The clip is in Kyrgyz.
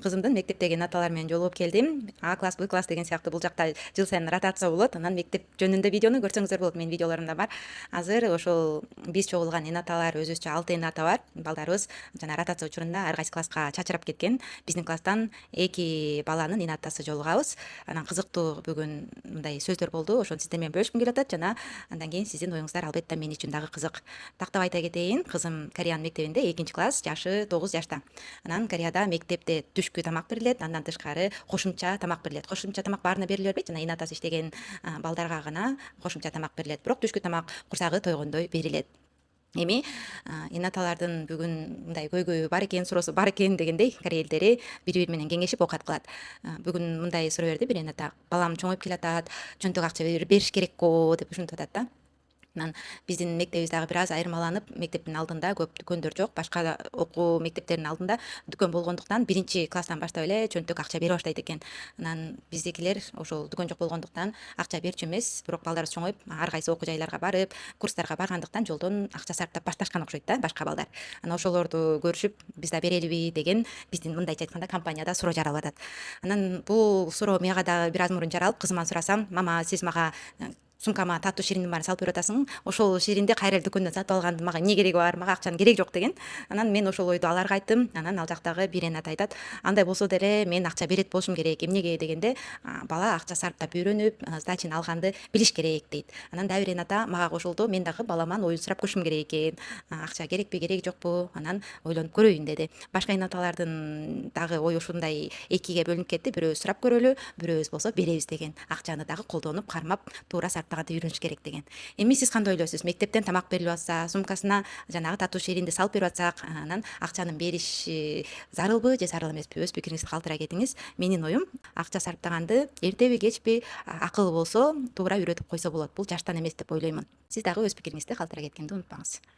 кызымдын мектептеги наталар менен жолугуп келдим. А класс, Б класс деген сыяктуу бул жакта жыл сайын ротация болот. Анан мектеп жөнүндө видеону көрсөңүздөр болот. Менин видеолорумда бар. Азыр ошол биз чогулган энаталар, өзүбүзчө 6 эната бар. Балдарыбыз жана ротация учурунда ар кайсы класска чачырап кеткен. Биздин класстан 2 баланын энатасы жолугабыз. Анан кызыктуу бүгүн мындай сөздөр болду. Ошону сиздер менен бөлүшкүм келип атат жана андан кийин сиздин оюңуздар албетте мен үчүн дагы кызык. Тактап айта кетейин, кызым Кореянын мектебинде 2 класс, жашы 9 жашта. Анан Кореяда мектепте түшкү тамак берилет, андан тышкары кошумча тамак берилет. Кошумча тамак баарына бериле бербейт, жана энатасы иштеген балдарга гана кошумча тамак берилет. Бирок түшкү тамак курсагы тойгондой берилет. Эми энаталардын бүгүн мындай көйгөйү бар экен, суроосу бар экен дегендей Корея элдери бири-бири менен кеңешип оокат кылат. Бүгүн мындай суроо берди бир эната: балам чоңоюп келатат, чөнтөк акча бериш керек го деп ушинтип атат да. Анан биздин мектебибиз дагы бир аз айырмаланып, мектептин алдында көп дүкөндөр жок, башка окуу мектептеринин алдында дүкөн болгондуктан 1 класстан баштап эле чөнтөк акча бере баштайт экен. Анан биздикилер ошол дүкөн жок болгондуктан акча берчү эмес, бирок балдарыбыз чоңоюп, ар кайсы окуу жайларга барып, курстарга баргандыктан жолдон акча сарптап башташкан окшойт да башка балдар. Анан ошолорду көрүшүп, биз да берелиби деген биздин мындайча айтканда компанияда суроо жаралып атат. Анан бул суроо мага дагы бир аз мурун жаралып, кызыман сурасам: мама, сиз мага сумкама таттуу шириндин баарын салып берип атасың, ошол ширинди кайра эле дүкөндөн сатып алгандын мага эмне кереги бар, мага акчанын кереги жок деген. Анан мен ошол ойду аларга айттым. Анан ал жактагы бир эната айтат: андай болсо деле мен акча берет болушум керек. Эмнеге дегенде, бала акча сарптап үйрөнүп, сдачаны алганды билиш керек дейт. Анан дагы бир эната мага кошулду: мен дагы баламан оюн сурап көрүшүм керек экен. Акча керекпи, кереги жокпу? Анан ойлонуп көрөйүн деди. Башка энаталардын дагы ою ушундай 2ге бөлүнүп кетти. Бирөөбүз сурап көрөлү, бирөөбүз болсо беребиз деген. Акчаны дагы колдонуп, кармап, туура сарптаганды үйрөнүш керек деген. Эми сиз кандай ойлойсуз? Мектептен тамак берилип атса, сумкасына жанагы таттуу ширинди салып берип атсак, анан акчанын бериш зарылбы же зарыл эмеспи? Өз пикириңизди калтыра кетиңиз. Менин оюм, акча сарптаганды эртеби кечпи акыл болсо туура үйрөтүп койсо болот. Бул жаштан эмес деп ойлоймун. Сиз дагы өз пикириңизди калтыра кеткенди унутпаңыз.